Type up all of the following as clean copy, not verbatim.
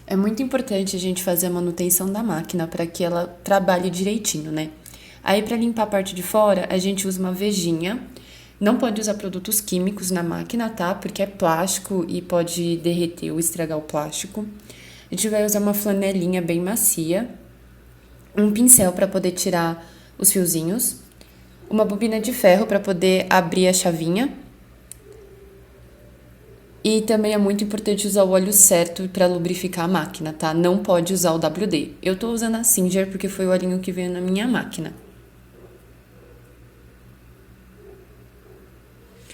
É muito importante a gente fazer a manutenção da máquina para que ela trabalhe direitinho, né? Aí, para limpar a parte de fora, a gente usa uma vejinha. Não pode usar produtos químicos na máquina, tá? Porque é plástico e pode derreter ou estragar o plástico. A gente vai usar uma flanelinha bem macia, um pincel para poder tirar os fiozinhos, uma bobina de ferro para poder abrir a chavinha. E também é muito importante usar o óleo certo para lubrificar a máquina, tá? Não pode usar o WD. Eu tô usando a Singer porque foi o olhinho que veio na minha máquina.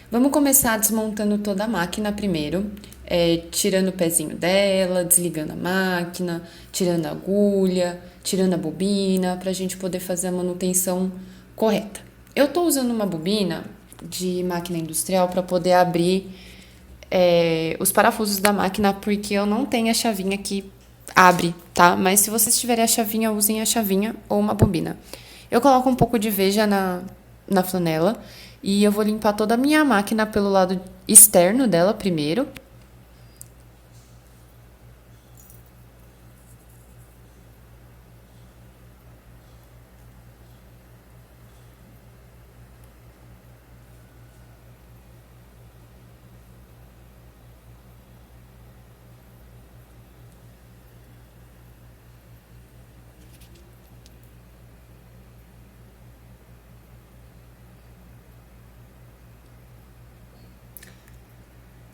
Vamos começar desmontando toda a máquina primeiro, tirando o pezinho dela, desligando a máquina, tirando a agulha, tirando a bobina, para a gente poder fazer a manutenção correta. Eu estou usando uma bobina de máquina industrial para poder abrir os parafusos da máquina, porque eu não tenho a chavinha que abre, tá? Mas se vocês tiverem a chavinha, usem a chavinha ou uma bobina. Eu coloco um pouco de veja na flanela e eu vou limpar toda a minha máquina pelo lado externo dela primeiro.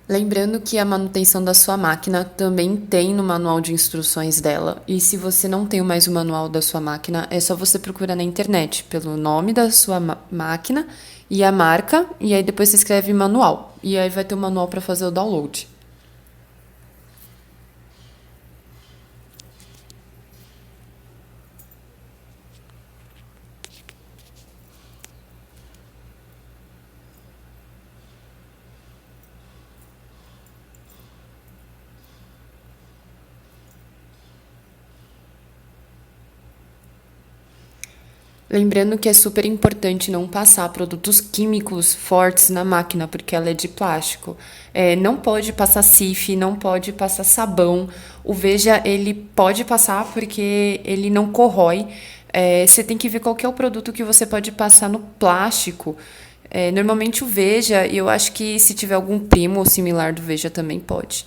Lembrando que a manutenção da sua máquina também tem no manual de instruções dela. E se você não tem mais o manual da sua máquina, é só você procurar na internet pelo nome da sua máquina e a marca, e aí depois você escreve manual. E aí vai ter o manual para fazer o download. Lembrando que é super importante não passar produtos químicos fortes na máquina, porque ela é de plástico. Não pode passar sif, não pode passar sabão. O Veja, ele pode passar porque ele não corrói. Você tem que ver qual que é o produto que você pode passar no plástico. Normalmente o Veja, e eu acho que se tiver algum primo ou similar do Veja também pode.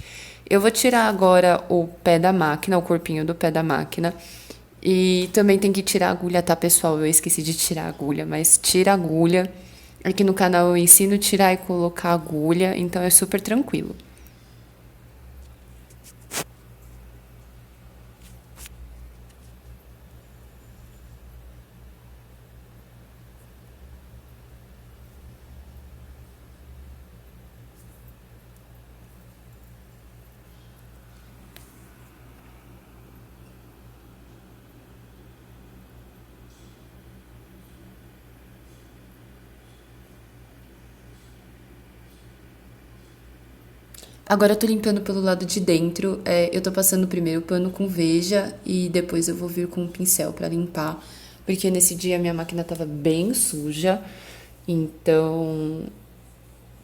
Eu vou tirar agora o pé da máquina, o corpinho do pé da máquina. E também tem que tirar a agulha, tá, pessoal? Eu esqueci de tirar a agulha, mas tira a agulha. Aqui no canal eu ensino a tirar e colocar a agulha, então é super tranquilo. Agora eu tô limpando pelo lado de dentro. Eu tô passando primeiro o pano com veja e depois eu vou vir com um pincel pra limpar. Porque nesse dia a minha máquina tava bem suja. Então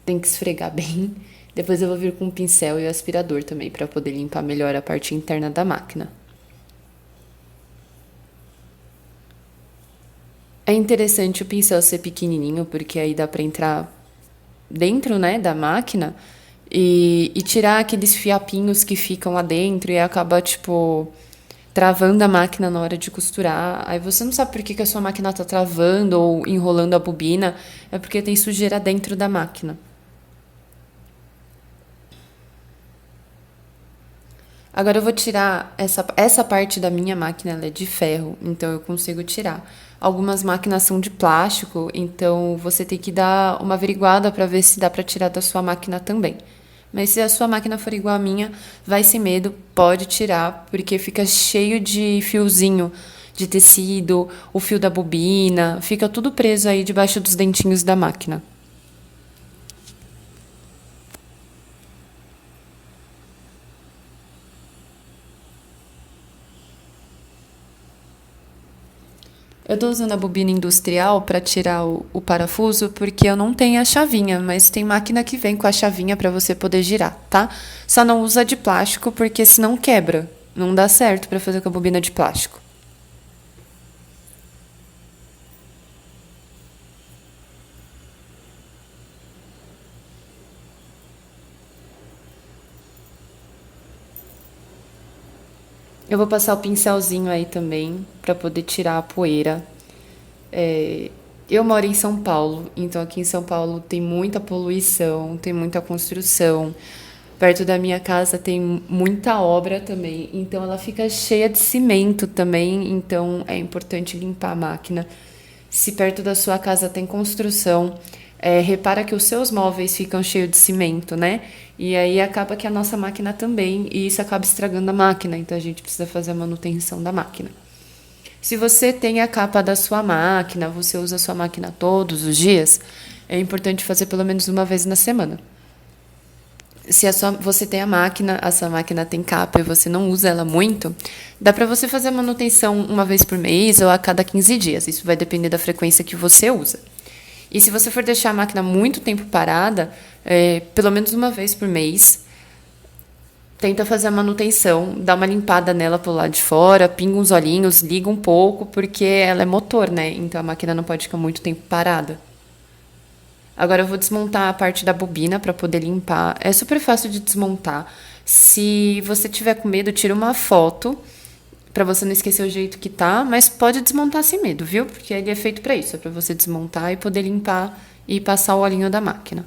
tem que esfregar bem. Depois eu vou vir com um pincel e o aspirador também pra poder limpar melhor a parte interna da máquina. É interessante o pincel ser pequenininho, porque aí dá pra entrar dentro, né, da máquina e tirar aqueles fiapinhos que ficam lá dentro e acaba, tipo, travando a máquina na hora de costurar. Aí você não sabe por que a sua máquina tá travando ou enrolando a bobina, é porque tem sujeira dentro da máquina. Agora eu vou tirar essa parte da minha máquina, ela é de ferro, então eu consigo tirar. Algumas máquinas são de plástico, então você tem que dar uma averiguada para ver se dá para tirar da sua máquina também. Mas se a sua máquina for igual à minha, vai sem medo, pode tirar, porque fica cheio de fiozinho de tecido, o fio da bobina, fica tudo preso aí debaixo dos dentinhos da máquina. Eu tô usando a bobina industrial para tirar o parafuso porque eu não tenho a chavinha, mas tem máquina que vem com a chavinha para você poder girar, tá? Só não usa de plástico porque senão quebra. Não dá certo para fazer com a bobina de plástico. Eu vou passar o pincelzinho aí também para poder tirar a poeira. É, eu moro em São Paulo, então aqui em São Paulo tem muita poluição, tem muita construção. Perto da minha casa tem muita obra também, então ela fica cheia de cimento também, então é importante limpar a máquina. Se perto da sua casa tem construção, repara que os seus móveis ficam cheios de cimento, né? E aí acaba que a nossa máquina também, e isso acaba estragando a máquina, então a gente precisa fazer a manutenção da máquina. Se você tem a capa da sua máquina, você usa a sua máquina todos os dias, é importante fazer pelo menos uma vez na semana. Se você tem a máquina, a sua máquina tem capa e você não usa ela muito, dá para você fazer a manutenção uma vez por mês ou a cada 15 dias. Isso vai depender da frequência que você usa. E se você for deixar a máquina muito tempo parada, pelo menos uma vez por mês, tenta fazer a manutenção, dá uma limpada nela pelo lado de fora, pinga uns olhinhos, liga um pouco, porque ela é motor, né? Então a máquina não pode ficar muito tempo parada. Agora eu vou desmontar a parte da bobina para poder limpar. É super fácil de desmontar. Se você tiver com medo, tira uma foto para você não esquecer o jeito que tá, mas pode desmontar sem medo, viu? Porque ele é feito para isso, é para você desmontar e poder limpar e passar o olhinho da máquina.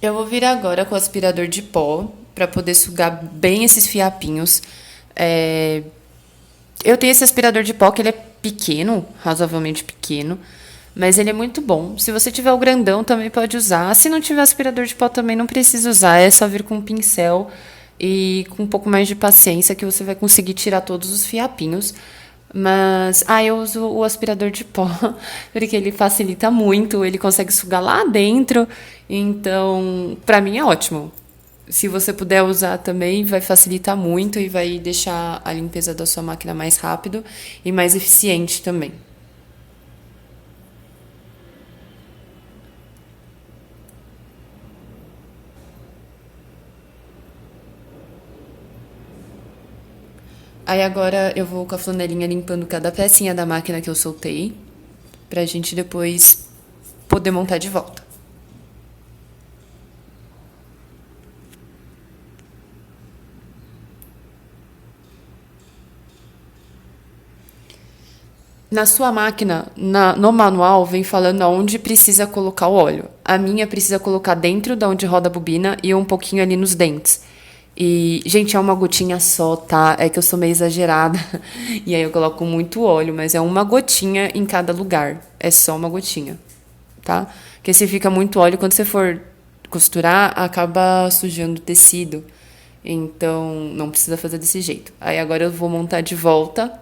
Eu vou vir agora com o aspirador de pó para poder sugar bem esses fiapinhos. É, Eu tenho esse aspirador de pó que ele é pequeno, razoavelmente pequeno, mas ele é muito bom. Se você tiver o grandão, também pode usar. Se não tiver aspirador de pó, também não precisa usar. É só vir com um pincel e com um pouco mais de paciência que você vai conseguir tirar todos os fiapinhos. Mas, eu uso o aspirador de pó, porque ele facilita muito, ele consegue sugar lá dentro. Então, pra mim é ótimo. Se você puder usar também, vai facilitar muito e vai deixar a limpeza da sua máquina mais rápido e mais eficiente também. Aí agora eu vou com a flanelinha limpando cada pecinha da máquina que eu soltei, pra gente depois poder montar de volta. Na sua máquina, no manual, vem falando aonde precisa colocar o óleo. A minha precisa colocar dentro da onde roda a bobina e um pouquinho ali nos dentes. E, gente, é uma gotinha só, tá? É que eu sou meio exagerada. E aí eu coloco muito óleo, mas é uma gotinha em cada lugar. É só uma gotinha, tá? Porque se fica muito óleo, quando você for costurar, acaba sujando o tecido. Então, não precisa fazer desse jeito. Aí agora eu vou montar de volta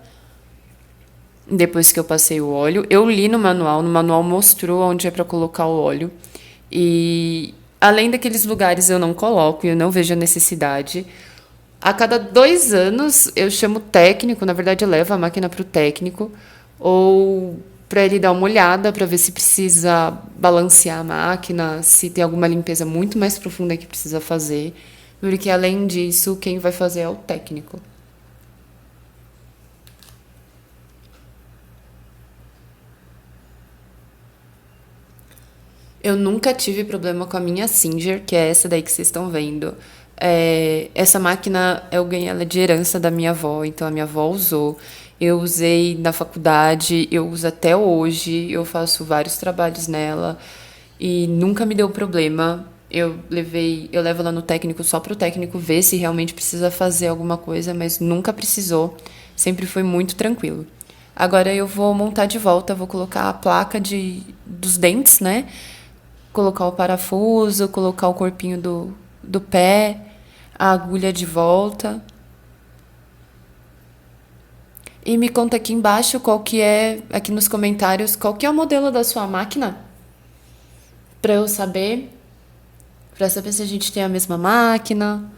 depois que eu passei o óleo. Eu li no manual mostrou onde é para colocar o óleo. E além daqueles lugares eu não coloco, eu não vejo a necessidade. A cada 2 anos eu chamo o técnico, na verdade eu levo a máquina para o técnico, ou para ele dar uma olhada para ver se precisa balancear a máquina, se tem alguma limpeza muito mais profunda que precisa fazer. Porque além disso, quem vai fazer é o técnico. Eu nunca tive problema com a minha Singer, que é essa daí que vocês estão vendo. Essa máquina eu ganhei ela de herança da minha avó, então a minha avó usou. Eu usei na faculdade, eu uso até hoje, eu faço vários trabalhos nela e nunca me deu problema. Eu levo ela no técnico só para o técnico ver se realmente precisa fazer alguma coisa, mas nunca precisou. Sempre foi muito tranquilo. Agora eu vou montar de volta, vou colocar a placa dos dentes, né? Colocar o parafuso, colocar o corpinho do pé, a agulha de volta. E me conta aqui embaixo qual que é, aqui nos comentários, qual que é o modelo da sua máquina, para eu saber, para saber se a gente tem a mesma máquina.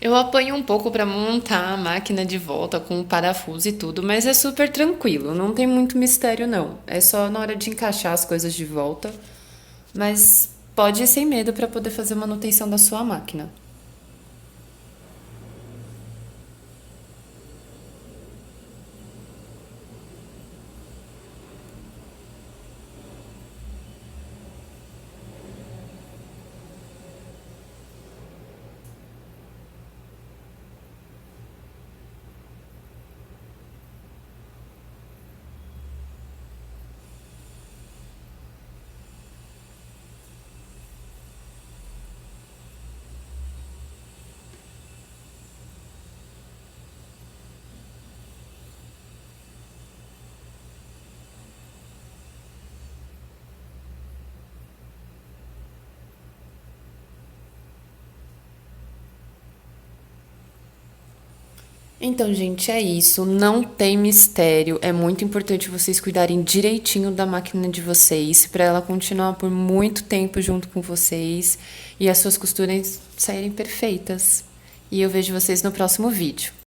Eu apanho um pouco para montar a máquina de volta com o parafuso e tudo, mas é super tranquilo, não tem muito mistério não. É só na hora de encaixar as coisas de volta, mas pode ir sem medo para poder fazer manutenção da sua máquina. Então, gente, é isso. Não tem mistério. É muito importante vocês cuidarem direitinho da máquina de vocês para ela continuar por muito tempo junto com vocês e as suas costuras saírem perfeitas. E eu vejo vocês no próximo vídeo.